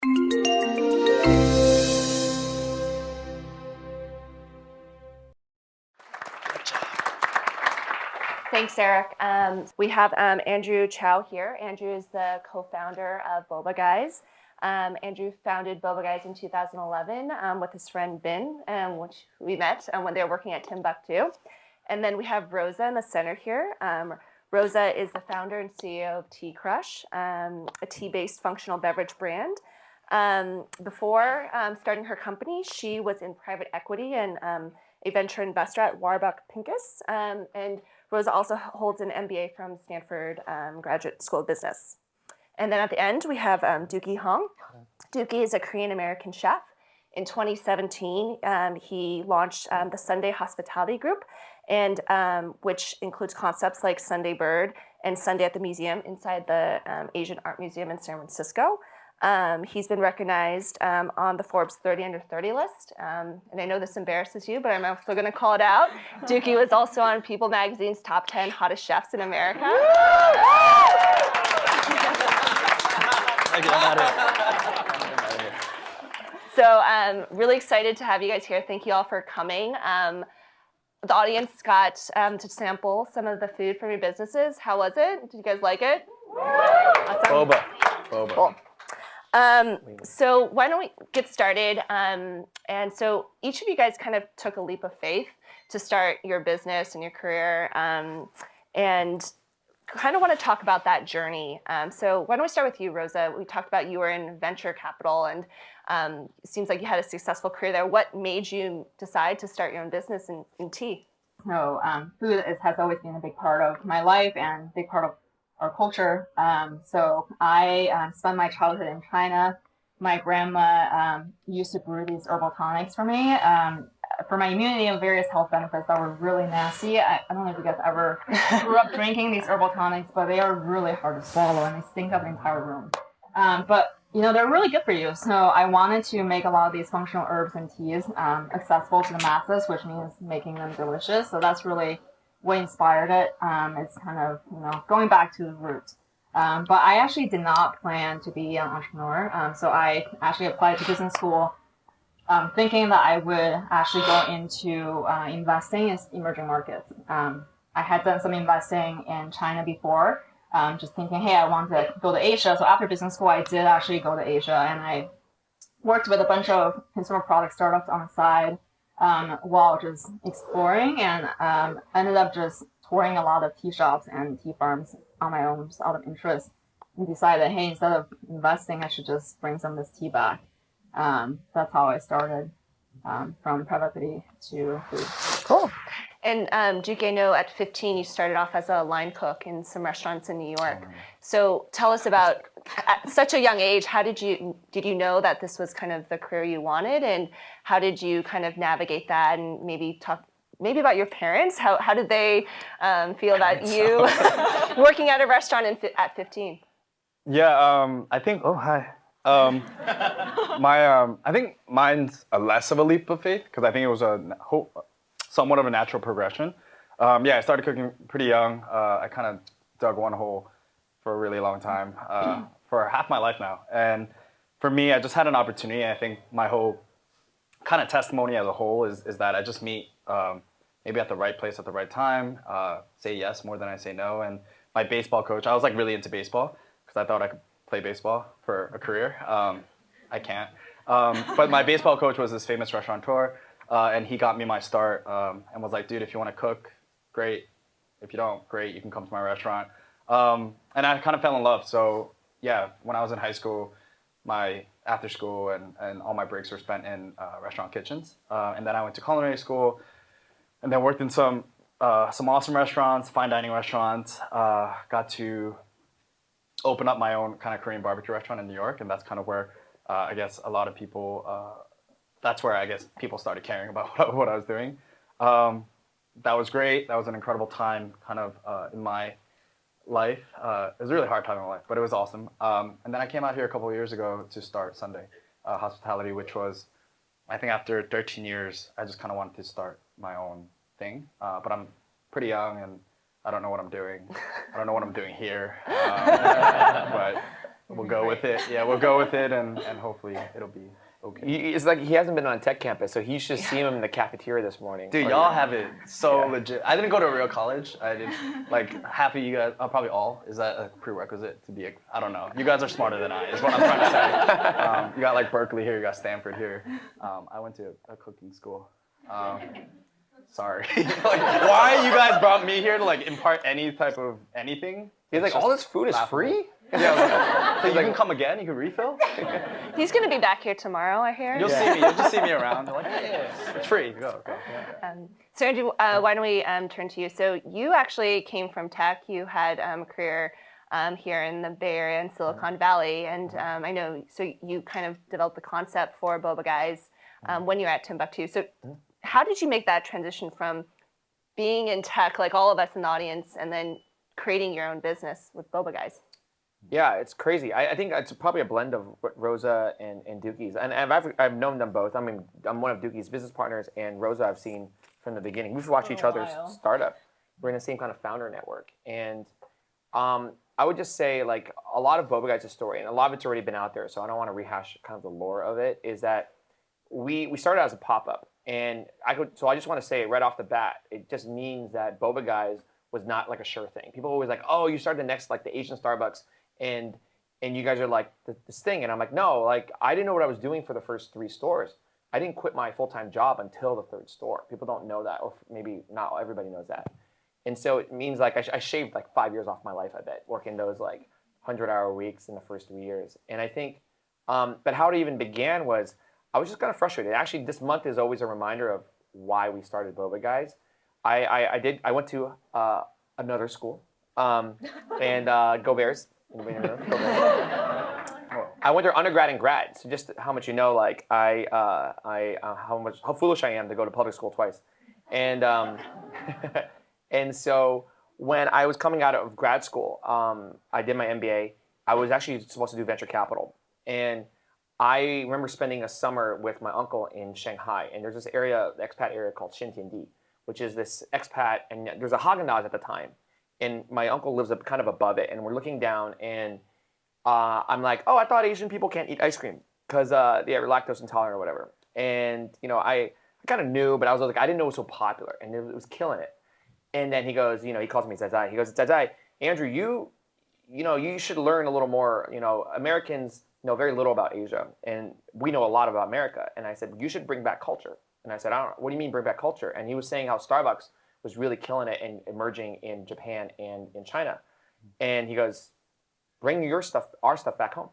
Thanks, Eric. We have Andrew Chau here. Andrew is the co-founder of Boba Guys. Andrew founded Boba Guys in 2011 with his friend Bin, which we met when they were working at Timbuktu. And then we have Rosa in the center here. Rosa is the founder and CEO of Tea Crush, a tea-based functional beverage brand. Before starting her company, she was in private equity and a venture investor at Warburg Pincus. And Rosa also holds an MBA from Stanford Graduate School of Business. And then at the end, we have Deuki Hong. Deuki is a Korean-American chef. In 2017, he launched the Sunday Hospitality Group, and which includes concepts like Sunday Bird and Sunday at the Museum inside the Asian Art Museum in San Francisco. He's been recognized on the Forbes 30 Under 30 list. And I know this embarrasses you, but I'm also going to call it out. Deuki was also on People Magazine's top 10 hottest chefs in America. So really excited to have you guys here. Thank you all for coming. The audience got to sample some of the food from your businesses. How was it? Did you guys like it? Awesome. Boba. Cool. So why don't we get started? And so each of you guys kind of took a leap of faith to start your business and your career, and kind of want to talk about that journey. So why don't we start with you, Rosa? We talked about you were in venture capital, and it seems like you had a successful career there. What made you decide to start your own business in tea? So food has always been a big part of my life and a big part of our culture. So I spent my childhood in China. My grandma used to brew these herbal tonics for me for my immunity and various health benefits that were really nasty. I don't know if you guys ever grew up drinking these herbal tonics, but they are really hard to swallow and they stink up the entire room. But you know, they're really good for you. So I wanted to make a lot of these functional herbs and teas accessible to the masses, which means making them delicious. So that's really what inspired it. It's kind of, you know, going back to the roots. But I actually did not plan to be an entrepreneur. So I actually applied to business school thinking that I would actually go into investing in emerging markets. I had done some investing in China before, just thinking, hey, I want to go to Asia. So after business school, I did actually go to Asia, and I worked with a bunch of consumer product startups on the side while just exploring, and ended up just touring a lot of tea shops and tea farms on my own, just out of interest, and decided, hey, instead of investing, I should just bring some of this tea back. That's how I started from private equity to food. Cool. And Deuki, I know at 15 you started off as a line cook in some restaurants in New York. So tell us about, at such a young age, how did you know that this was kind of the career you wanted, and how did you kind of navigate that, and maybe talk about your parents? How did they feel about you working at a restaurant at 15? Yeah, I think. Oh, hi. I think mine's less of a leap of faith because I think it was somewhat of a natural progression. I started cooking pretty young. I kind of dug one hole for a really long time, for half my life now. And for me, I just had an opportunity. I think my whole kind of testimony as a whole is that I just meet maybe at the right place at the right time, say yes more than I say no. And my baseball coach, I was like really into baseball because I thought I could play baseball for a career. I can't. But my baseball coach was this famous restaurateur, and he got me my start and was like, dude, if you want to cook, great. If you don't, great, you can come to my restaurant. And I kind of fell in love. So yeah, when I was in high school, my after school and all my breaks were spent in restaurant kitchens. And then I went to culinary school and then worked in some awesome restaurants, fine dining restaurants. Got to open up my own kind of Korean barbecue restaurant in New York, and that's kind of where I guess a lot of people, that's where I guess people started caring about what I was doing. That was great. That was an incredible time kind of in my life. It was a really hard time in my life, but it was awesome. And then I came out here a couple of years ago to start Sunday Hospitality, which was, I think after 13 years, I just kind of wanted to start my own thing. But I'm pretty young and I don't know what I'm doing. I don't know what I'm doing here. But we'll go with it. Yeah, we'll go with it, and hopefully it'll be okay. It's like he hasn't been on a tech campus, so he should see him in the cafeteria this morning. Dude, y'all have it so legit. I didn't go to a real college. I did, like, half of you guys, probably all, is that a prerequisite to be I don't know. You guys are smarter than I, is what I'm trying to say. You got, like, Berkeley here, you got Stanford here. I went to a cooking school. Sorry. Like, why you guys brought me here to, like, impart any type of anything? He's like, all this food is free? Yeah, so you can come again, you can refill? He's going to be back here tomorrow, I hear. You'll see me, you'll just see me around. They're like, yeah, it's free, go. Yeah. So Andrew, why don't we turn to you? So you actually came from tech. You had a career here in the Bay Area and Silicon Valley. And I know, so you kind of developed the concept for Boba Guys when you were at Timbuktu. So how did you make that transition from being in tech, like all of us in the audience, and then creating your own business with Boba Guys? Yeah, it's crazy. I think it's probably a blend of Rosa and Deuki's. And I've known them both. I mean, I'm one of Deuki's business partners, and Rosa I've seen from the beginning. We've watched each other's startup. We're in the same kind of founder network. And I would just say, like, a lot of Boba Guys' story, and a lot of it's already been out there, so I don't want to rehash kind of the lore of it, is that we started as a pop-up. And I just want to say right off the bat, it just means that Boba Guys was not like a sure thing. People are always like, oh, you started the next, like, the Asian Starbucks, and you guys are like this thing. And I'm like, no, like, I didn't know what I was doing for the first 3 stores. I didn't quit my full-time job until the 3rd store. People don't know that, or maybe not everybody knows that. And so it means, like, I shaved like 5 years off my life, I bet, working those like 100-hour weeks in the first 3 years. And I think, but how it even began was, I was just kind of frustrated. Actually, this month is always a reminder of why we started Boba Guys. I went to another school, and Go Bears. Anybody know? Go Bears. I went there undergrad and grad. So just how much you know, like how foolish I am to go to public school twice, and and so when I was coming out of grad school, I did my MBA. I was actually supposed to do venture capital, and I remember spending a summer with my uncle in Shanghai, and there's this area, the expat area called Xintiandi, which is this expat, and there's a Haagen-Dazs at the time, and my uncle lives up kind of above it, and we're looking down, and I'm like, oh, I thought Asian people can't eat ice cream because they're lactose intolerant or whatever, and I kind of knew, but I was like, I didn't know it was so popular, and it was killing it, and then he goes, he calls me Zai. He goes, Zai, Andrew, you should learn a little more. Americans know very little about Asia, and we know a lot about America. And I said, you should bring back culture. And I said, I don't know, what do you mean bring back culture? And he was saying how Starbucks was really killing it and emerging in Japan and in China. And he goes, bring our stuff back home.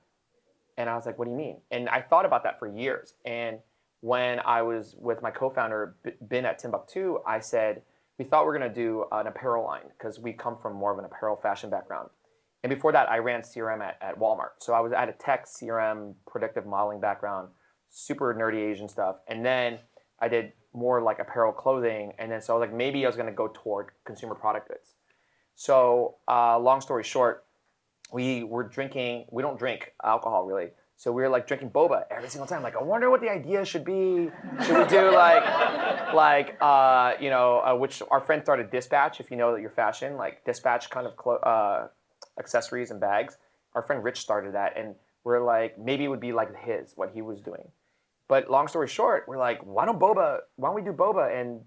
And I was like, what do you mean? And I thought about that for years. And when I was with my co-founder, Ben at Timbuktu, I said, we thought we were going to do an apparel line because we come from more of an apparel fashion background. And before that, I ran CRM at Walmart. So I had a tech, CRM, predictive modeling background, super nerdy Asian stuff. And then I did more like apparel clothing. And then so I was like, maybe I was going to go toward consumer product goods. So long story short, we don't drink alcohol really. So we were like drinking boba every single time. Like, I wonder what the idea should be. Should we do which our friend started Dispatch, if you know that you're fashion, like Dispatch kind of accessories and bags. Our friend Rich started that, and we're like, maybe it would be like what he was doing. But long story short, we're like, why don't we do boba? And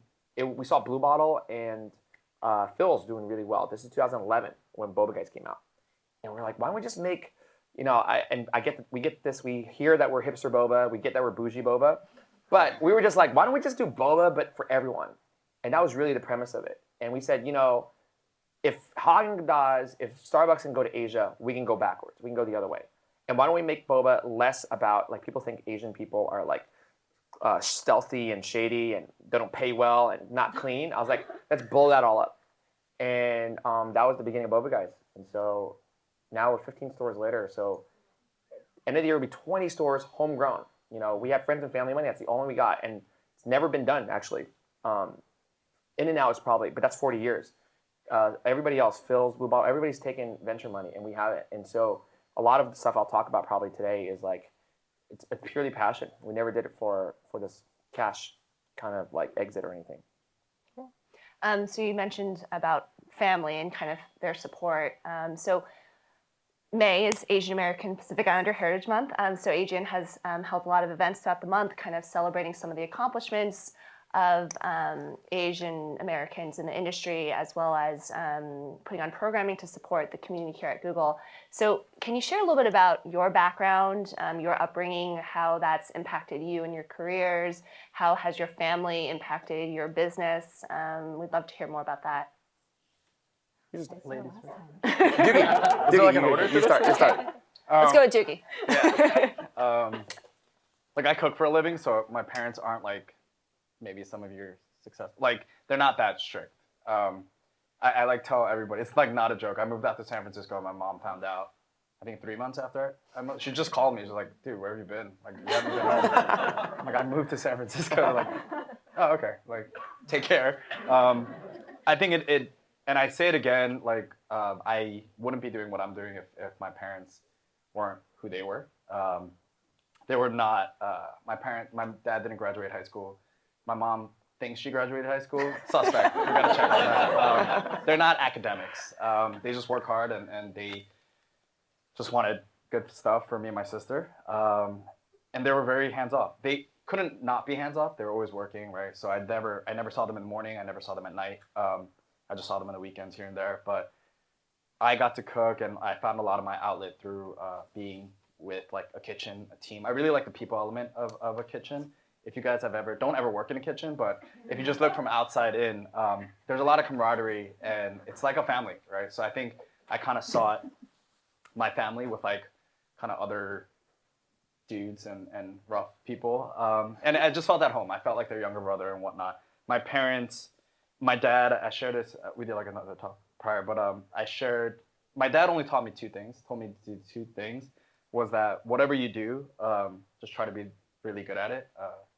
we saw Blue Bottle and Phil's doing really well. This is 2011 when Boba Guys came out. And we're like, why don't we just make, we hear that we're hipster boba, we get that we're bougie boba, but we were just like, why don't we just do boba, but for everyone? And that was really the premise of it. And we said, if Haagen-Dazs, if Starbucks can go to Asia, we can go backwards. We can go the other way. And why don't we make boba less about, like, people think Asian people are like stealthy and shady and they don't pay well and not clean. I was like, let's blow that all up. And that was the beginning of Boba Guys. And so now we're 15 stores later. So end of the year will be 20 stores homegrown. We have friends and family money. That's the only we got. And it's never been done, actually. In-N-Out is probably, but that's 40 years. Everybody else, Phil's, Blue Bottle, everybody's taken venture money, and we haven't. And so a lot of the stuff I'll talk about probably today is like, it's purely passion. We never did it for this cash kind of like exit or anything. Cool. So you mentioned about family and kind of their support. So May is Asian American Pacific Islander Heritage Month. So Adrian has held a lot of events throughout the month, kind of celebrating some of the accomplishments of Asian Americans in the industry, as well as putting on programming to support the community here at Google. So can you share a little bit about your background, your upbringing, how that's impacted you and your careers? How has your family impacted your business? We'd love to hear more about that. Deuki, like an order? you start. Let's go with Deuki. Like I cook for a living, so my parents aren't like maybe some of your success. Like they're not that strict. I like tell everybody, it's like not a joke. I moved out to San Francisco and my mom found out, I think 3 months after I moved. She just called me. She's like, dude, where have you been? Like, you haven't been home. I'm like, I moved to San Francisco. They're like, oh, okay. Like, take care. I think it and I say it again, like, I wouldn't be doing what I'm doing if my parents weren't who they were. They were not, my dad didn't graduate high school. My mom thinks she graduated high school. Suspect. We gotta check on that. They're not academics. They just work hard and they just wanted good stuff for me and my sister. And they were very hands-off. They couldn't not be hands-off. They were always working, right? So I never saw them in the morning. I never saw them at night. I just saw them on the weekends here and there. But I got to cook, and I found a lot of my outlet through being with like a kitchen, a team. I really like the people element of a kitchen. If you guys don't ever work in a kitchen, but if you just look from outside in, there's a lot of camaraderie, and it's like a family, right? So I think I kind of saw my family with like kind of other dudes and rough people. And I just felt at home. I felt like their younger brother and whatnot. My parents, my dad, I shared this, we did like another talk prior, but my dad only taught me two things, told me to do two things, was that whatever you do, just try to be really good at it.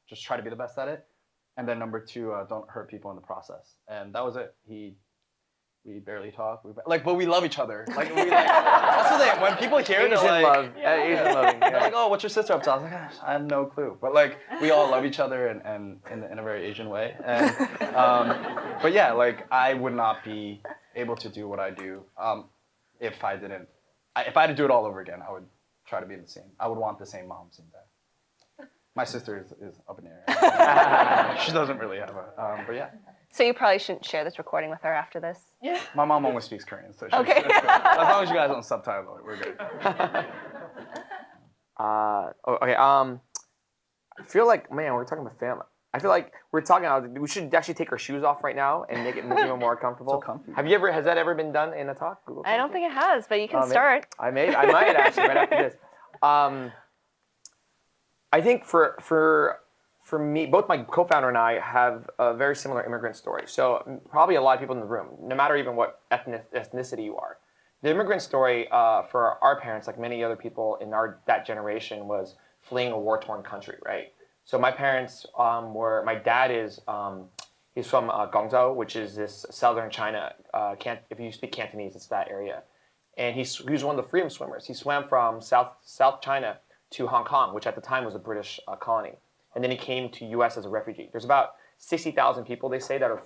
Just try to be the best at it. And then number two, don't hurt people in the process. And that was it. We barely talk, but we love each other. That's the thing. When people hear it, Asian they're like, Asian loving. they're like, oh, what's your sister up to? I was like, gosh, I have no clue. But like, we all love each other and in a very Asian way. And, but yeah, like I would not be able to do what I do if I didn't. If I had to do it all over again, I would try to be the same. I would want the same mom, same dad. My sister is up in the air. She doesn't really have a, but yeah. So you probably shouldn't share this recording with her after this. Yeah. My mom only speaks Korean, so okay. As long as you guys don't subtitle it, we're good. Okay. I feel like, man, we're talking about family. I feel like we should actually take our shoes off right now and make it even more comfortable. So comfy. Has that ever been done in a talk? Google I don't think it has, but you can start. I might actually right after this. I think for me, both my co-founder and I have a very similar immigrant story. So probably a lot of people in the room, no matter even what ethnicity you are. The immigrant story for our parents, like many other people in that generation, was fleeing a war-torn country, right? So my parents my dad is, he's from Guangzhou, which is this southern China. If you speak Cantonese, it's that area. And he was one of the freedom swimmers. He swam from South China to Hong Kong, which at the time was a British colony. And then he came to U.S. as a refugee. There's about 60,000 people, they say, that are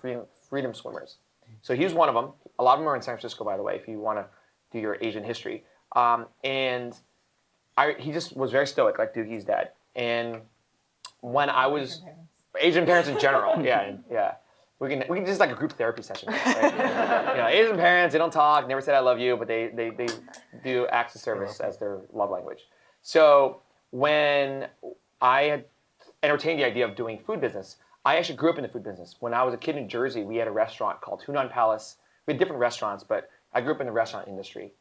freedom swimmers. So he was one of them. A lot of them are in San Francisco, by the way, if you want to do your Asian history. He just was very stoic, like Deuki's dad. And when I was Asian parents in general, yeah. We can just like a group therapy session, right? Asian parents, they don't talk, never said I love you, but they do acts of service as their love language. So when I had entertained the idea of doing food business, I actually grew up in the food business. When I was a kid in Jersey, we had a restaurant called Hunan Palace. We had different restaurants, but I grew up in the restaurant industry.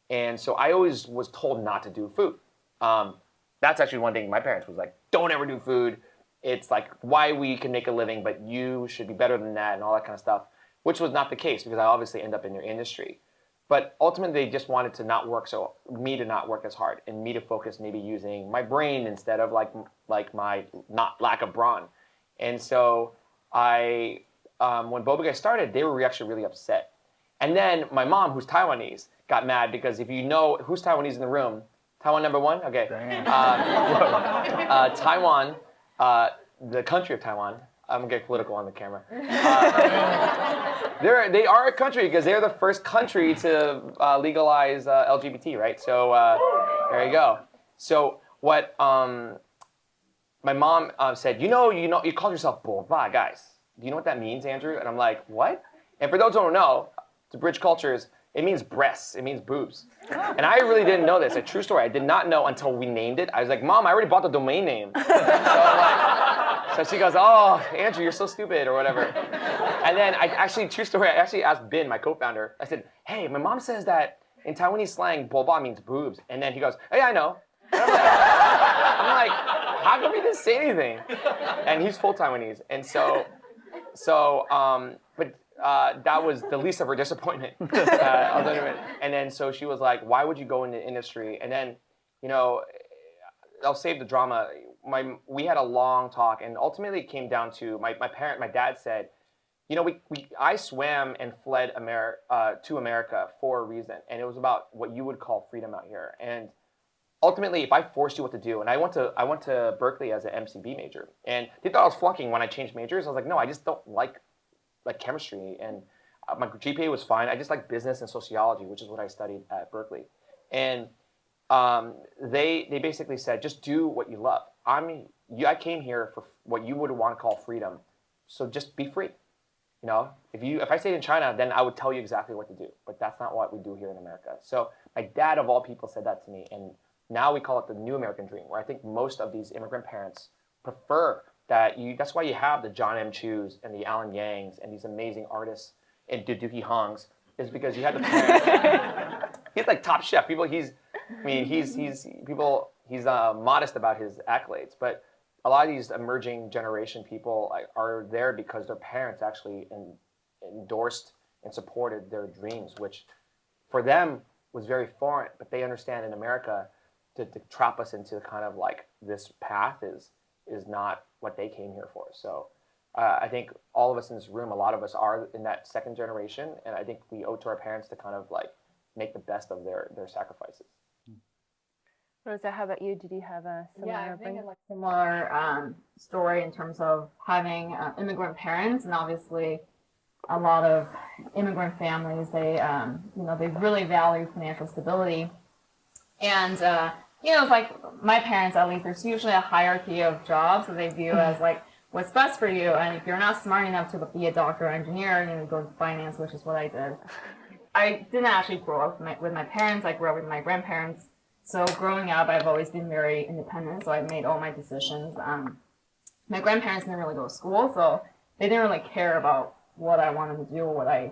And so I always was told not to do food. That's actually one thing my parents was like, don't ever do food. It's like why we can make a living, but you should be better than that and all that kind of stuff, which was not the case because I obviously end up in their industry. But ultimately, they just wanted to not work me to not work as hard and me to focus maybe using my brain instead of like my lack of brawn. And so when Boba Guys started, they were actually really upset. And then my mom, who's Taiwanese, got mad because if you know who's Taiwanese in the room, Taiwan number one? Okay. Taiwan, the country of Taiwan, I'm gonna get political on the camera. They are a country because they're the first country to legalize LGBT, right? So there you go. So what my mom said, you call yourself Boba Guys. Do you know what that means, Andrew? And I'm like, what? And for those who don't know, to bridge cultures, it means breasts. It means boobs. And I really didn't know this. A true story. I did not know until we named it. I was like, Mom, I already bought the domain name. So she goes, oh, Andrew, you're so stupid or whatever. And then true story, I actually asked Bin, my co-founder, I said, hey, my mom says that in Taiwanese slang, boba means boobs. And then he goes, hey, I know. And I'm like, how come he didn't say anything? And he's full Taiwanese. And that was the least of her disappointment. And then so she was like, why would you go into industry? And then, I'll save the drama. We had a long talk, and ultimately it came down to my dad said, I swam and fled to America for a reason, and it was about what you would call freedom out here. And ultimately, if I forced you what to do, and I went to Berkeley as an MCB major, and they thought I was flunking when I changed majors. I was like, no, I just don't like chemistry, and my GPA was fine. I just like business and sociology, which is what I studied at Berkeley. And they basically said, just do what you love. I came here for what you would want to call freedom, so just be free. If I stayed in China, then I would tell you exactly what to do, but that's not what we do here in America. So my dad, of all people, said that to me, and now we call it the new American dream, where I think most of these immigrant parents prefer that. That's why you have the John M. Chus and the Alan Yangs and these amazing artists and the Deuki Hongs, is because you had the parents. He's like top chef. He's modest about his accolades, but a lot of these emerging generation people are there because their parents actually endorsed and supported their dreams, which for them was very foreign, but they understand in America to trap us into kind of like this path is not what they came here for. So I think all of us in this room, a lot of us are in that second generation, and I think we owe it to our parents to kind of like make the best of their sacrifices. Rosa, how about you? Did you have a similar upbringing? I think a similar story in terms of having immigrant parents, and obviously a lot of immigrant families, they really value financial stability. And it's like my parents, at least, there's usually a hierarchy of jobs that they view as like what's best for you. And if you're not smart enough to be a doctor or engineer, you go to finance, which is what I did. I didn't actually grow up with my parents. I grew up with my grandparents. So growing up, I've always been very independent, so I made all my decisions. My grandparents didn't really go to school, so they didn't really care about what I wanted to do or what I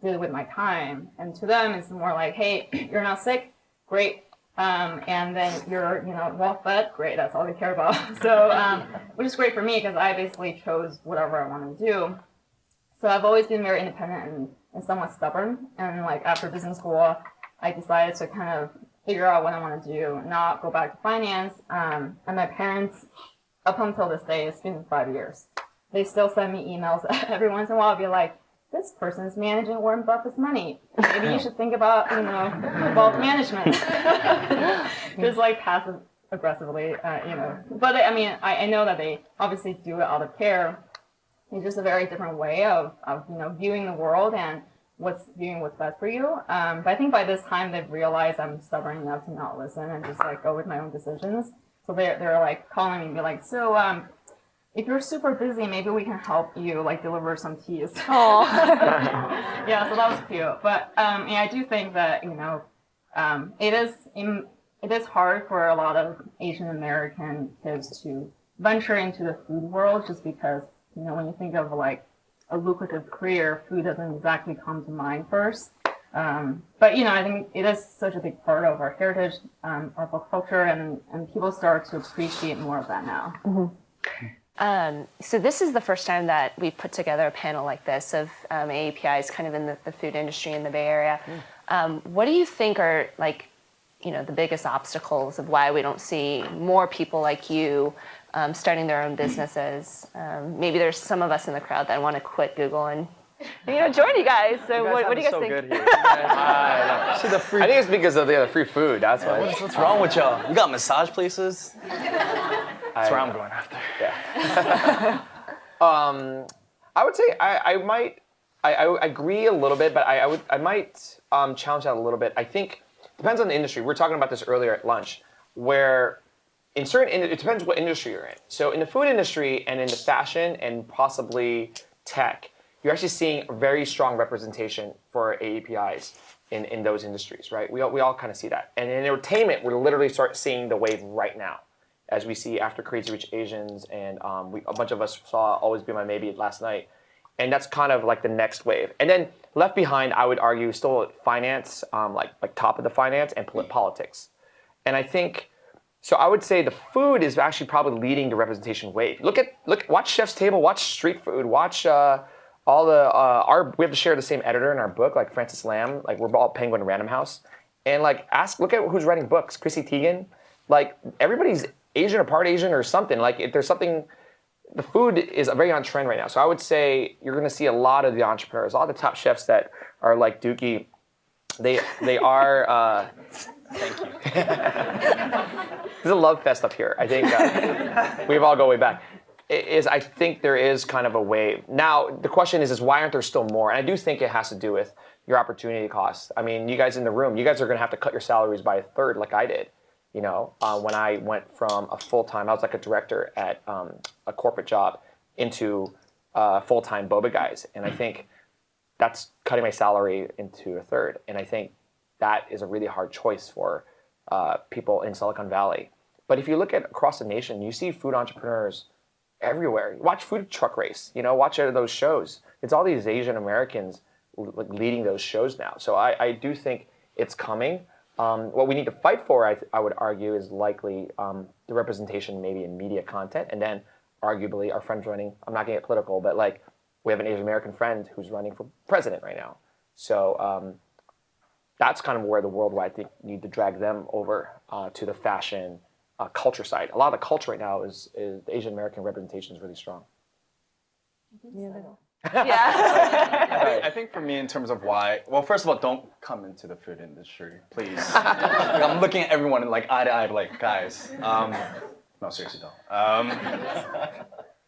did with my time. And to them, it's more like, hey, you're not sick? Great. And then you're, well-fed? Great, that's all they care about. So, which is great for me because I basically chose whatever I wanted to do. So I've always been very independent and somewhat stubborn. And like after business school, I decided to kind of figure out what I want to do, not go back to finance. And my parents, up until this day, it's been 5 years. They still send me emails every once in a while, be like, this person is managing Warren Buffett's money. Maybe you should think about, wealth management. Just like passive aggressively, But I know that they obviously do it out of care. It's just a very different way of viewing the world and viewing what's best for you. But I think by this time they've realized I'm stubborn enough to not listen and just like go with my own decisions. So they're like calling me and be like, so if you're super busy, maybe we can help you like deliver some teas. Oh. Yeah, so that was cute. But I do think that it is hard for a lot of Asian American kids to venture into the food world just because when you think of like a lucrative career, food doesn't exactly come to mind first. But I think it is such a big part of our heritage, our culture, and people start to appreciate more of that now. Mm-hmm. So this is the first time that we've put together a panel like this of AAPIs kind of in the food industry in the Bay Area. What do you think are the biggest obstacles of why we don't see more people like you starting their own businesses? Maybe there's some of us in the crowd that want to quit Google and join you guys. So what do you guys think? Good here. I think it's because of the free food. That's why. What's wrong with y'all? You got massage places? That's where I'm going after. Yeah. I would say I agree a little bit, but I might challenge that a little bit. I think it depends on the industry. We were talking about this earlier at lunch, where in it depends what industry you're in. So in the food industry and in the fashion and possibly tech, you're actually seeing a very strong representation for AAPIs in those industries, right? We all kind of see that. And in entertainment, we're literally start seeing the wave right now, as we see after Crazy Rich Asians, and a bunch of us saw Always Be My Maybe last night. And that's kind of like the next wave. And then left behind, I would argue, still finance, like top of the finance and politics. And I think, so I would say the food is actually probably leading the representation wave. Watch Chef's Table, watch Street Food, watch all the, we have to share the same editor in our book, like Francis Lam, like we're all Penguin Random House. And like look at who's writing books, Chrissy Teigen. Like everybody's Asian or part Asian or something. Like if there's something, the food is very on trend right now. So I would say you're going to see a lot of the entrepreneurs, all the top chefs that are like Deuki. They are. Thank you. There's a love fest up here. I think we've all go way back. I think there is kind of a wave. Now the question is why aren't there still more? And I do think it has to do with your opportunity costs. I mean, you guys in the room, you guys are going to have to cut your salaries by a third, like I did. You know, when I went from a full-time, I was like a director at a corporate job into full-time Boba Guys. And I think that's cutting my salary into a third. And I think that is a really hard choice for people in Silicon Valley. But if you look at across the nation, you see food entrepreneurs everywhere. Watch Food Truck Race, you know, watch those shows. It's all these Asian Americans leading those shows now. So I do think it's coming. What we need to fight for, I would argue, is likely the representation maybe in media content, and then arguably our friends running, I'm not going to get political, but like we have an Asian American friend who's running for president right now. So that's kind of where the world, where I think need to drag them over to the fashion culture side. A lot of the culture right now is the Asian American representation is really strong. Yeah. I think for me, in terms of why, well, first of all, don't come into the food industry, please. Like, I'm looking at everyone and like eye to eye, like guys. No, seriously, don't.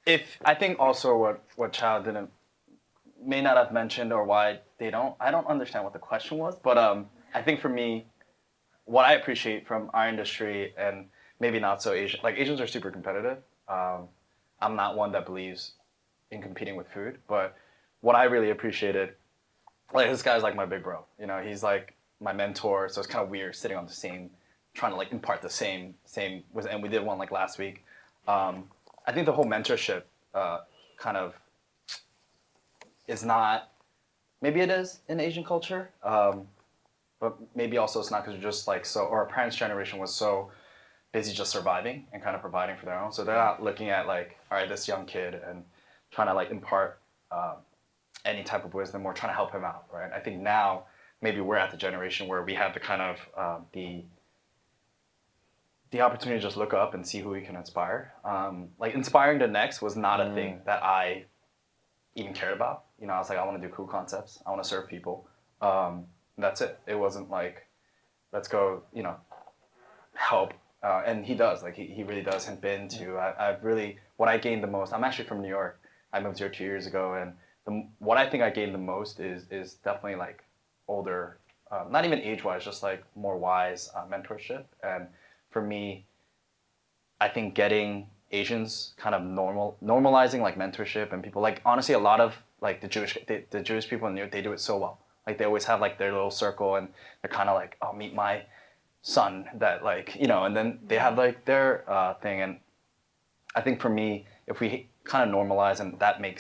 If I think also what Chau may not have mentioned or why they don't, I don't understand what the question was, but I think for me, what I appreciate from our industry and maybe not so Asian, like Asians are super competitive. I'm not one that believes in competing with food, but what I really appreciated, like this guy's like my big bro, you know, he's like my mentor, so it's kind of weird sitting on the same, trying to like impart the same, and we did one like last week. I think the whole mentorship kind of is not, maybe it is in Asian culture, but maybe also it's not because you're just like so, or our parents' generation was so busy just surviving and kind of providing for their own, so they're not looking at like, all right, this young kid and trying to like impart any type of wisdom or trying to help him out, right? I think now maybe we're at the generation where we have the kind of the opportunity to just look up and see who we can inspire. Like inspiring the next was not a thing that I even cared about. You know, I was like, I want to do cool concepts. I want to serve people. That's it. It wasn't like, let's go, you know, help. And he does, like he really does hint into, I've really, what I gained the most, I'm actually from New York. I moved here 2 years ago, and what I think I gained the most is definitely like older, not even age-wise, just like more wise mentorship. And for me, I think getting Asians kind of normalizing like mentorship and people, like honestly, a lot of like the Jewish people in New York, they do it so well. Like they always have like their little circle, and they're kind of like, oh, meet my son that like, you know, and then they have like their thing. And I think for me, if we kind of normalize and that make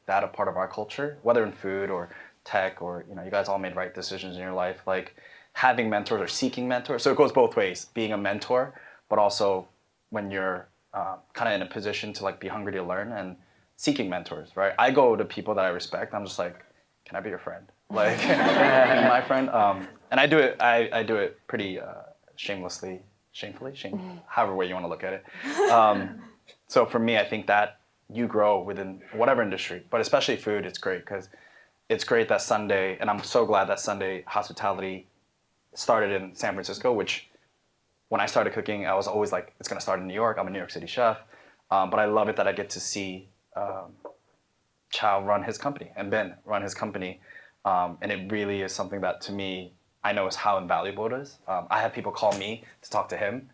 that a part of our culture, whether in food or tech or, you know, you guys all made right decisions in your life, like having mentors or seeking mentors. So it goes both ways, being a mentor, but also when you're kind of in a position to like be hungry to learn and seeking mentors, right? I go to people that I respect. I'm just like, can I be your friend? Like, be my friend. And I do it pretty shamefully, however way you want to look at it. So for me, I think that you grow within whatever industry, but especially food, it's great because it's great that Sunday, and I'm so glad that Sunday hospitality started in San Francisco, which when I started cooking, I was always like, it's going to start in New York. I'm a New York City chef. But I love it that I get to see Chau run his company and Ben run his company. And it really is something that to me, I know is how invaluable it is. I have people call me to talk to him.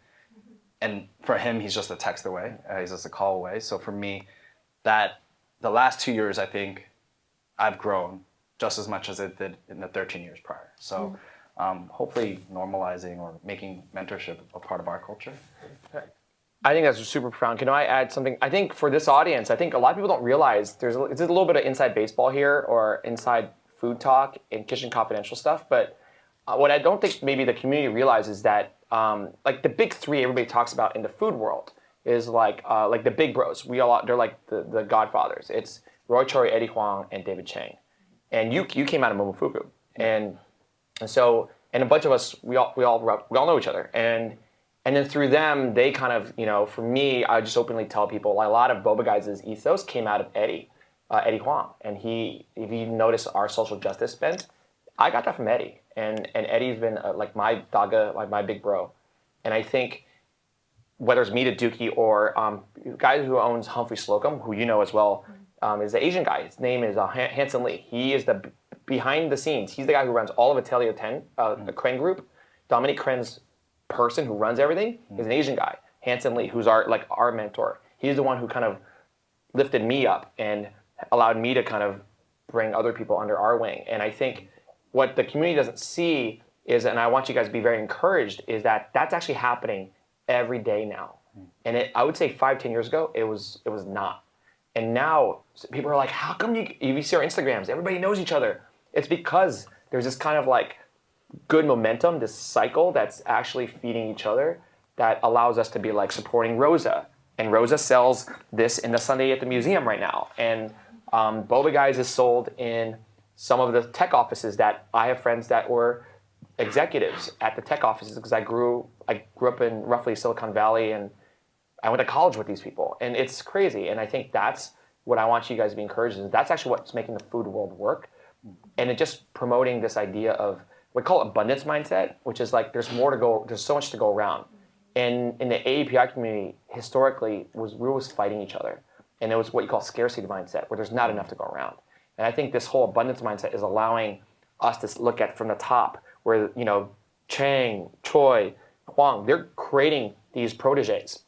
And for him, he's just a text away. He's just a call away. So for me, that the last 2 years, I think I've grown just as much as it did in the 13 years prior. So hopefully normalizing or making mentorship a part of our culture. I think that's super profound. Can I add something? I think for this audience, I think a lot of people don't realize there's a little bit of inside baseball here or inside food talk and kitchen confidential stuff. But what I don't think maybe the community realizes that like the big three everybody talks about in the food world is like the big bros. They're like the godfathers. It's Roy Choi, Eddie Huang, and David Chang. And you came out of Momofuku, and so a bunch of us we all know each other, and then through them they kind of for me I just openly tell people a lot of Boba Guys' ethos came out of Eddie Huang, and if you notice our social justice bent, I got that from Eddie, and Eddie's been like my daga, like my big bro, and I think whether it's me to Deuki or guy who owns Humphrey Slocum, who you know as well. Is the Asian guy. His name is Hanson Lee. He is the behind the scenes. He's the guy who runs all of Atelier 10, the Kren group. Dominique Kren's person who runs everything is an Asian guy, Hanson Lee, who's our mentor. He's the one who kind of lifted me up and allowed me to kind of bring other people under our wing. And I think what the community doesn't see is, and I want you guys to be very encouraged, is that that's actually happening every day now. And I would say 5-10 years ago, it was not. And now people are like, how come you see our Instagrams, everybody knows each other? It's because there's this kind of like good momentum, this cycle that's actually feeding each other that allows us to be like supporting Rosa. And Rosa sells this in the Sunday at the museum right now. And Boba Guys is sold in some of the tech offices that I have friends that were executives at the tech offices because I grew up in roughly Silicon Valley and I went to college with these people, and it's crazy. And I think that's what I want you guys to be encouraged in. That's actually what's making the food world work. And it just promoting this idea of, we call it abundance mindset, which is like there's more to go, there's so much to go around. And in the AAPI community, historically, we were always fighting each other. And it was what you call scarcity mindset, where there's not enough to go around. And I think this whole abundance mindset is allowing us to look at from the top, where, Chang, Choi, Huang, they're creating these proteges.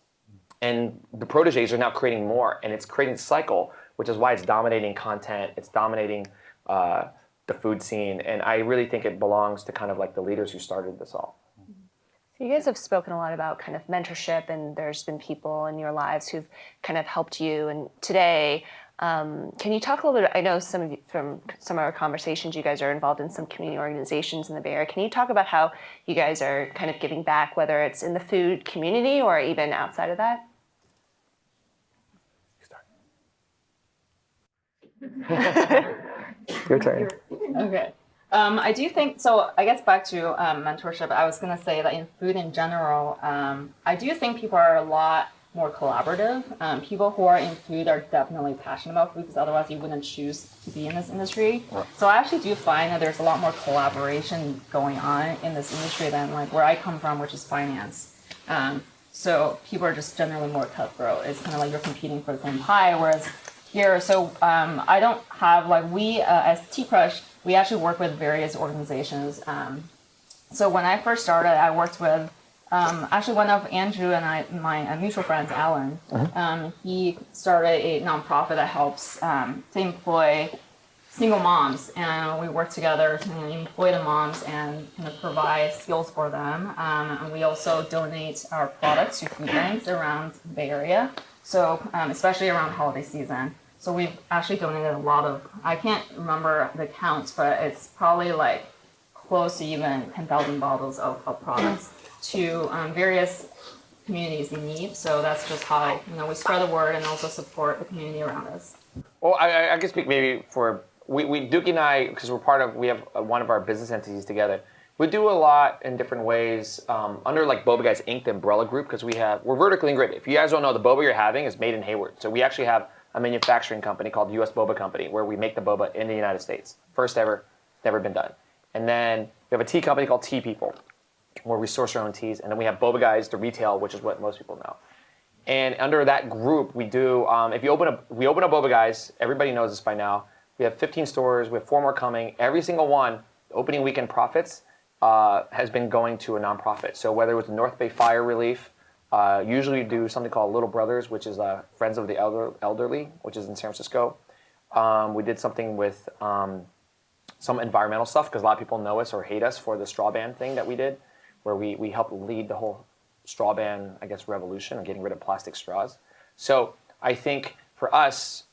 And the proteges are now creating more, and it's creating a cycle, which is why it's dominating content, it's dominating the food scene, and I really think it belongs to kind of like the leaders who started this all. So you guys have spoken a lot about kind of mentorship, and there's been people in your lives who've kind of helped you, and today, can you talk a little bit, I know from some of our conversations, you guys are involved in some community organizations in the Bay Area. Can you talk about how you guys are kind of giving back, whether it's in the food community or even outside of that? Your turn. Okay. I do think, so I guess back to mentorship, I was going to say that in food in general, I do think people are a lot more collaborative. People who are in food are definitely passionate about food because otherwise you wouldn't choose to be in this industry. Right. So I actually do find that there's a lot more collaboration going on in this industry than like where I come from, which is finance. So people are just generally more cutthroat. It's kind of like you're competing for the same pie, whereas here, so I don't have, like we, as T-Crush, we actually work with various organizations. So when I first started, I worked with actually one of Andrew and my mutual friends, Alan. He started a nonprofit that helps to employ single moms, and we work together to employ the moms and kind of provide skills for them. And we also donate our products to food banks around the Bay Area, so especially around holiday season. So we've actually donated a lot of, I can't remember the counts, but it's probably like close to even 10,000 bottles of products to various communities in need. So that's just how we spread the word and also support the community around us. Well, I can speak maybe for, Deuki and I, because we have one of our business entities together. We do a lot in different ways under like Boba Guys Inc., the umbrella group, because we're vertically integrated. If you guys don't know, the boba you're having is made in Hayward. So we actually have a manufacturing company called US Boba Company where we make the boba in the United States. First ever, never been done. And then we have a tea company called Tea People where we source our own teas. And then we have Boba Guys, the retail, which is what most people know. And under that group, we do. If we open up Boba Guys, everybody knows this by now. We have 15 stores. We have 4 more coming. Every single one, opening weekend profits has been going to a nonprofit. So whether it was the North Bay Fire Relief, usually we do something called Little Brothers, which is Friends of the Elderly, which is in San Francisco. We did something with some environmental stuff because a lot of people know us or hate us for the straw ban thing that we did, where we helped lead the whole straw ban, I guess, revolution of getting rid of plastic straws. So I think for us,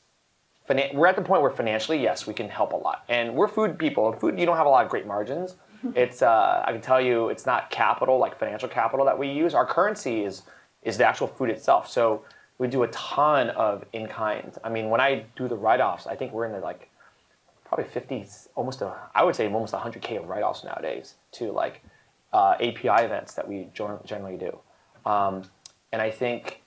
we're at the point where financially, yes, we can help a lot. And we're food people. Food, you don't have a lot of great margins. It's I can tell you, it's not capital, like financial capital that we use. Our currency is the actual food itself. So we do a ton of in-kind. I mean, when I do the write-offs, I think we're in the probably 50s, I would say almost 100K of write-offs nowadays to API events that we generally do. And I think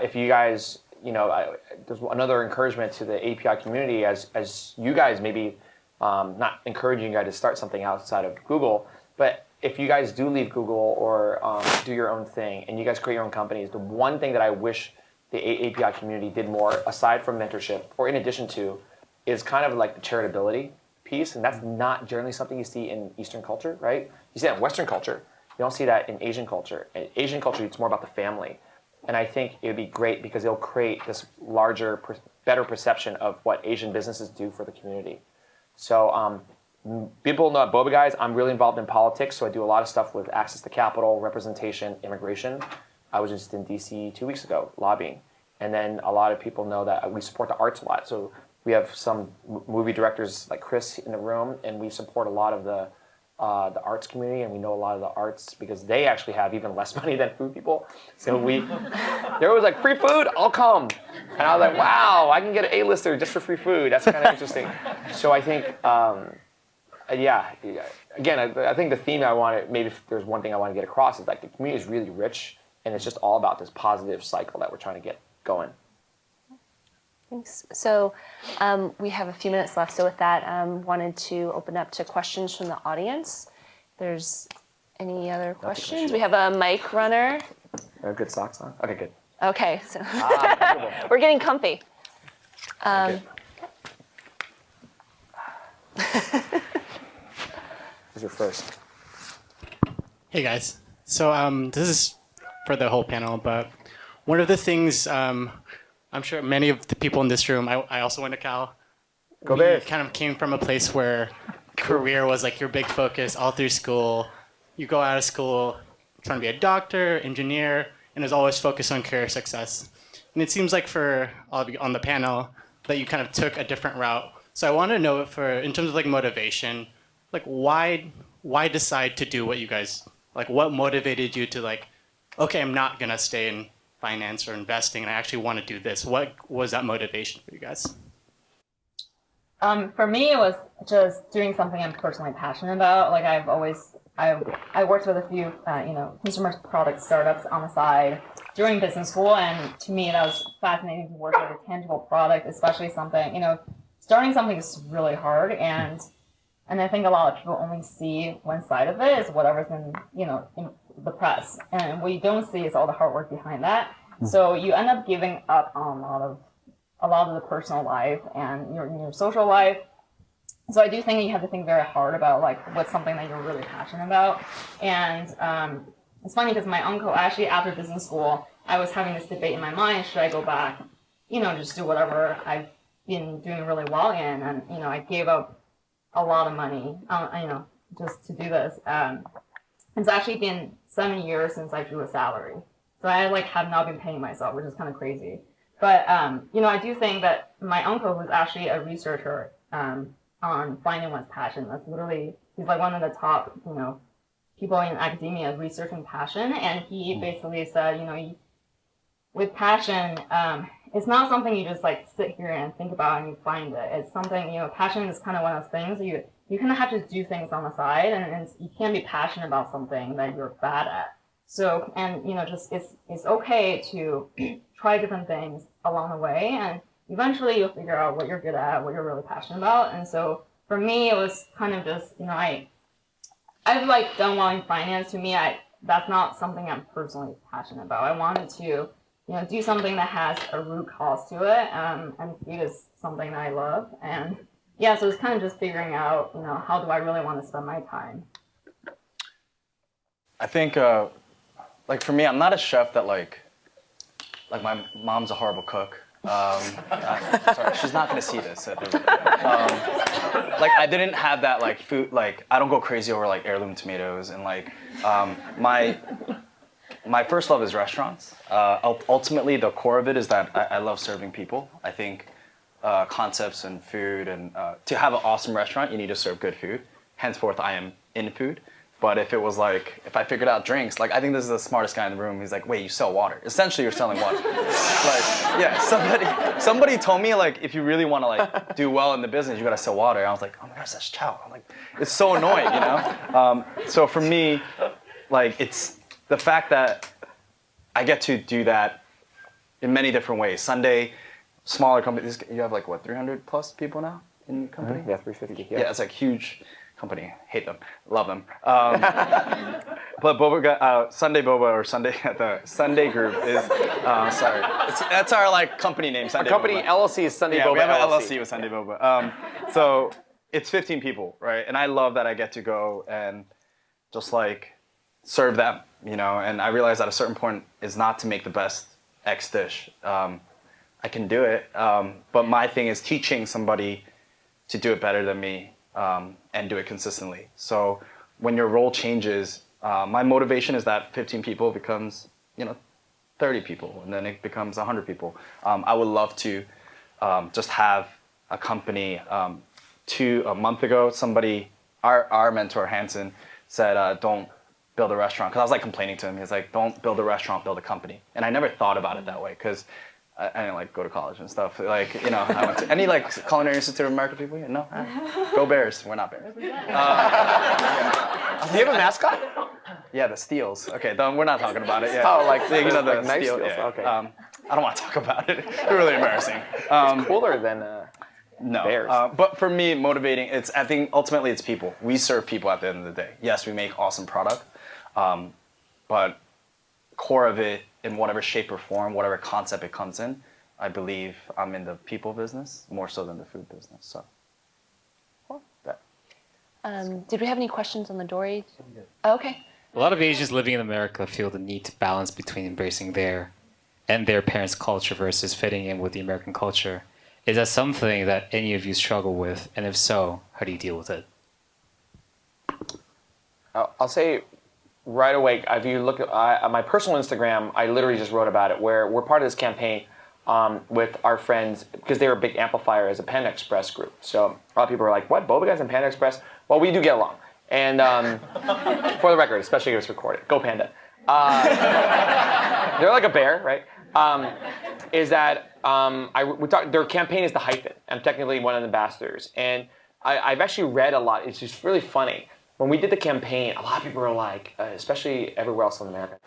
if you guys, there's another encouragement to the API community as you guys maybe, not encouraging you guys to start something outside of Google, but if you guys do leave Google or do your own thing and you guys create your own companies, the one thing that I wish the API community did more, aside from mentorship or in addition to, is kind of like the charitability piece. And that's not generally something you see in Eastern culture, right? You see that in Western culture. You don't see that in Asian culture. In Asian culture, it's more about the family. And I think it would be great because it'll create this larger, better perception of what Asian businesses do for the community. So people know at Boba Guys, I'm really involved in politics, so I do a lot of stuff with access to capital, representation, immigration. I was just in DC 2 weeks ago lobbying. And then a lot of people know that we support the arts a lot. So we have some movie directors like Chris in the room, and we support a lot of the arts community, and we know a lot of the arts because they actually have even less money than food people. So there was free food, I'll come. And I was like, wow, I can get an A-lister just for free food. That's kind of interesting. So I think, again, I think the theme maybe if there's one thing I want to get across is the community is really rich, and it's just all about this positive cycle that we're trying to get going. Thanks. So we have a few minutes left. So with that, wanted to open up to questions from the audience. If there's any other questions? We have a mic runner. I have good socks on? Okay, good. Okay, so we're getting comfy. Who's your first? Hey guys. So this is for the whole panel, but one of the things I'm sure many of the people in this room, I also went to Cal. Go Bears. Kind of came from a place where career was your big focus all through school. You go out of school trying to be a doctor, engineer, and is always focused on career success. And it seems like for all of you on the panel that you kind of took a different route. So I want to know in terms of motivation, why decide to do what you guys, what motivated you to okay, I'm not going to stay in finance or investing, and I actually want to do this. What was that motivation for you guys? For me, it was just doing something I'm personally passionate about. I worked with a few, consumer product startups on the side during business school, and to me, that was fascinating to work with a tangible product, especially something, starting something is really hard, and I think a lot of people only see one side of it, is whatever's in the press, and what you don't see is all the hard work behind that. So you end up giving up on a lot of the personal life and your social life. So I do think you have to think very hard about what's something that you're really passionate about. And it's funny because my uncle, actually after business school, I was having this debate in my mind: should I go back, just do whatever I've been doing really well in? And I gave up a lot of money, just to do this. It's actually been 7 years since I drew a salary. So I have not been paying myself, which is kind of crazy. But, I do think that my uncle, who's actually a researcher on finding one's passion, he's one of the top, people in academia researching passion. And he basically said, with passion, it's not something you just sit here and think about and you find it. It's something, passion is kind of one of those things you kind of have to do things on the side, and you can't be passionate about something that you're bad at. So, and it's okay to try different things along the way, and eventually you'll figure out what you're good at, what you're really passionate about. And so for me, it was kind of just, I've done well in finance. To me, that's not something I'm personally passionate about. I wanted to do something that has a root cause to it. And food is something that I love. And yeah, so it's kind of just figuring out, how do I really want to spend my time? I think, like for me, I'm not a chef that like my mom's a horrible cook. Sorry, she's not gonna see this. Like I didn't have that like food. Like I don't go crazy over like heirloom tomatoes and like my first love is restaurants. Ultimately, the core of it is that I love serving people. I think concepts and food and to have an awesome restaurant, you need to serve good food. Henceforth, I am in food. But if it was like, if I figured out drinks, like I think this is the smartest guy in the room. He's like, wait, you sell water. Essentially, you're selling water. Like, yeah, somebody told me like, if you really want to like do well in the business, you gotta sell water. And I was like, oh my gosh, that's Chau. I'm like, it's so annoying, So for me, like it's the fact that I get to do that in many different ways. Sunday, smaller companies, you have like what, 300 plus people now in your company? Yeah, 350. Yeah, it's like huge company. Hate them, love them. But Sunday Boba or Sunday the Sunday group is sorry. That's our like company name. Sunday Our company Boba. LLC is Sunday Yeah, Boba we have an LLC. LLC with Sunday Boba. So it's 15 people, right? And I love that I get to go and just like serve them, And I realize at a certain point is not to make the best X dish. I can do it, but my thing is teaching somebody to do it better than me. And do it consistently. So when your role changes, my motivation is that 15 people becomes, 30 people, and then it becomes 100 people. I would love to just have a company. A month ago, somebody, our mentor Hanson, said, "Don't build a restaurant." Because I was like complaining to him. He was like, "Don't build a restaurant, build a company." And I never thought about it that way because I didn't like go to college and stuff. Like, I went to any like Culinary Institute of America people here? No? Go Bears. We're not Bears. Do you have a mascot? Yeah, the Steels. Okay, we're not talking about it. Yeah. Oh, like the like nice Steel. Steels. Yeah. Okay. I don't want to talk about it. It's really embarrassing. It's cooler than No. Bears. But for me, motivating, I think ultimately it's people. We serve people at the end of the day. Yes, we make awesome product, but core of it, in whatever shape or form, whatever concept it comes in, I believe I'm in the people business more so than the food business. So, did we have any questions on the Dory? Oh, okay. A lot of Asians living in America feel the need to balance between embracing their parents' culture versus fitting in with the American culture. Is that something that any of you struggle with? And if so, how do you deal with it? I'll say right away, if you look at my personal Instagram, I literally just wrote about it, where we're part of this campaign with our friends, because they were a big amplifier as a Panda Express group. So a lot of people are like, what, Boba Guys and Panda Express? Well, we do get along. And for the record, especially if it's recorded, go Panda. They're like a bear, right? Is that their campaign is the hyphen. I'm technically one of the ambassadors. And I've actually read a lot. It's just really funny. When we did the campaign, a lot of people were like, especially everywhere else in America,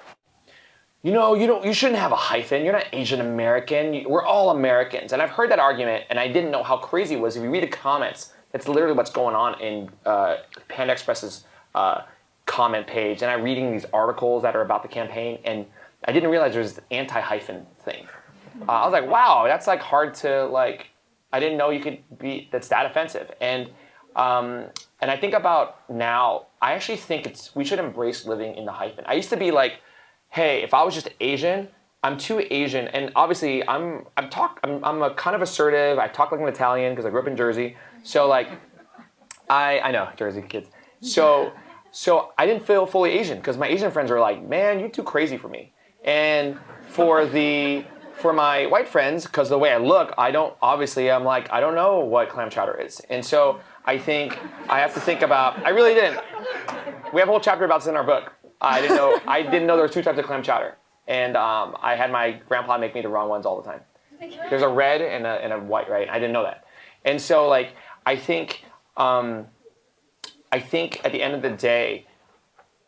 you shouldn't have a hyphen. You're not Asian American. We're all Americans. And I've heard that argument, and I didn't know how crazy it was. If you read the comments, it's literally what's going on in Panda Express's comment page. And I'm reading these articles that are about the campaign, and I didn't realize there's this anti-hyphen thing. I was like, wow, that's like hard to like. I didn't know you could be that's that offensive. And I think about now, I actually think we should embrace living in the hyphen. I used to be like, hey, if I was just Asian, I'm too Asian, and obviously I'm a kind of assertive. I talk like an Italian because I grew up in Jersey. So like, I know Jersey kids. So I didn't feel fully Asian because my Asian friends were like, man, you're too crazy for me. And for my white friends, because the way I look, I'm like, I don't know what clam chowder is. And so I think I have to think about, I really didn't. We have a whole chapter about this in our book. I didn't know there was two types of clam chowder. And I had my grandpa make me the wrong ones all the time. There's a red and a white, right? I didn't know that. And so like, I think at the end of the day,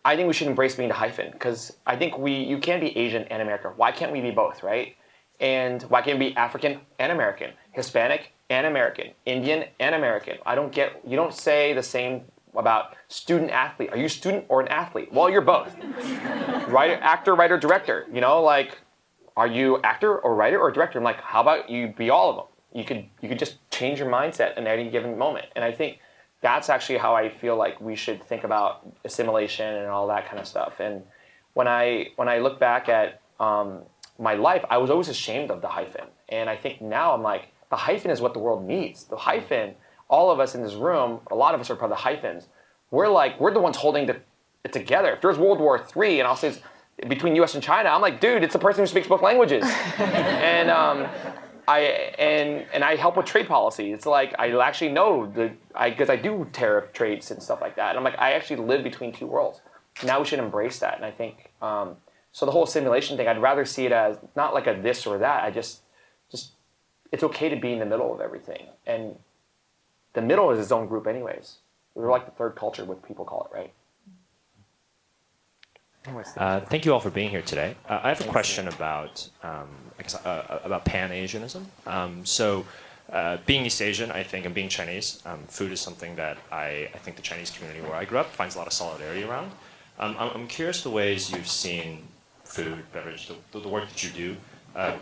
I think we should embrace being the hyphen, because I think you can be Asian and American. Why can't we be both, right? And why can't we be African and American, Hispanic and American, Indian and American? You don't say the same about student athlete. Are you a student or an athlete? Well, you're both. Actor, writer, director. are you actor or writer or director? I'm like, how about you be all of them? You could just change your mindset in any given moment. And I think that's actually how I feel like we should think about assimilation and all that kind of stuff. And when I look back at my life, I was always ashamed of the hyphen. And I think now I'm like, the hyphen is what the world needs. The hyphen, all of us in this room, a lot of us are part of the hyphens. We're the ones holding it together. If there's World War III and I'll say it's between US and China, I'm like, dude, it's the person who speaks both languages. And I help with trade policy. It's like I actually know because I do tariff trades and stuff like that. And I'm like, I actually live between two worlds. Now we should embrace that. And I think so. The whole simulation thing, I'd rather see it as not like a this or that. I just it's okay to be in the middle of everything. And the middle is its own group, anyways. We're like the third culture, what people call it, right? Thank you all for being here today. I have a question about Pan-Asianism. Being East Asian, I think, and being Chinese, food is something that I think the Chinese community where I grew up finds a lot of solidarity around. I'm curious the ways you've seen food, beverage, the work that you do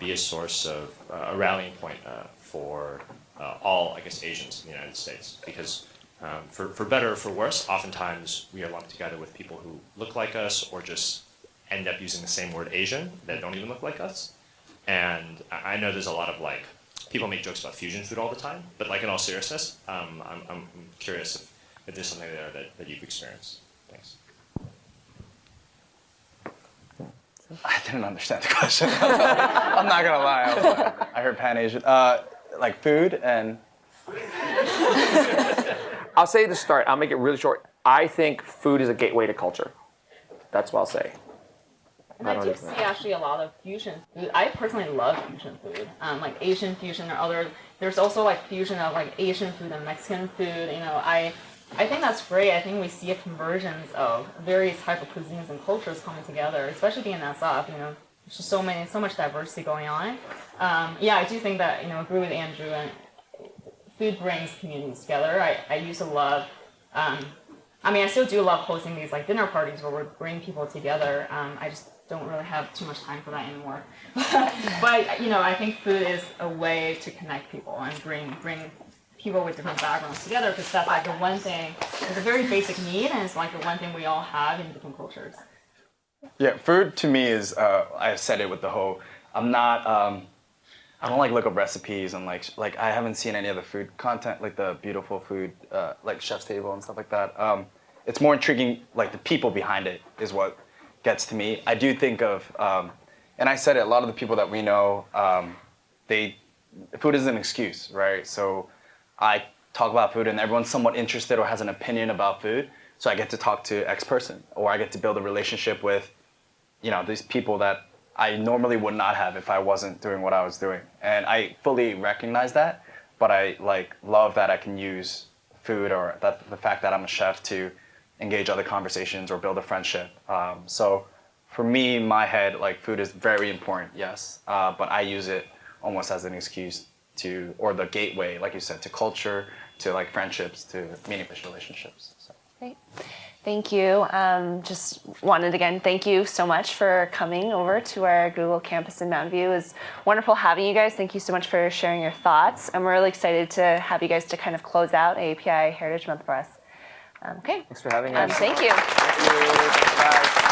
be a source of a rallying point for all, I guess, Asians in the United States. Because for better or for worse, oftentimes we are lumped together with people who look like us or just end up using the same word Asian that don't even look like us. And I know there's a lot of like, people make jokes about fusion food all the time, but like in all seriousness, I'm curious if there's something there that you've experienced. Thanks. I didn't understand the question. I'm not gonna lie. I heard Pan-Asian, like food and. I'll say to start, I'll make it really short. I think food is a gateway to culture. That's what I'll say. And I do see actually a lot of fusion food. I personally love fusion food, like Asian fusion or other. There's also like fusion of like Asian food and Mexican food. You know, I think that's great. I think we see a convergence of various type of cuisines and cultures coming together, especially being that South. You know, there's just so much diversity going on. Yeah, I do think that, you know, agree with Andrew, and food brings communities together. I used to love. I mean, I still do love hosting these like dinner parties where we bring people together. I just don't really have too much time for that anymore. But you know, I think food is a way to connect people and bring people with different backgrounds together, because that's like the one thing. It's a very basic need, and it's like the one thing we all have in different cultures. Yeah, food to me is. I said it with the whole. I'm not. I don't like look up recipes and like I haven't seen any of the food content, like the beautiful food, like Chef's Table and stuff like that. It's more intriguing, like the people behind it is what gets to me. I do think of, and I said it, a lot of the people that we know, food is an excuse, right? So I talk about food and everyone's somewhat interested or has an opinion about food. So I get to talk to X person, or I get to build a relationship with, you know, these people that I normally would not have if I wasn't doing what I was doing. And I fully recognize that, but I like love that I can use food or the fact that I'm a chef to engage other conversations or build a friendship. So for me, in my head, like food is very important, yes, but I use it almost as an excuse to, or the gateway, like you said, to culture, to like friendships, to meaningful relationships. So. Great. Thank you. Just wanted again, thank you so much for coming over to our Google campus in Mountain View. It was wonderful having you guys. Thank you so much for sharing your thoughts. I'm really excited to have you guys to kind of close out AAPI Heritage Month for us. Okay. Thanks for having us. Thank you. Thank you. Thanks, guys.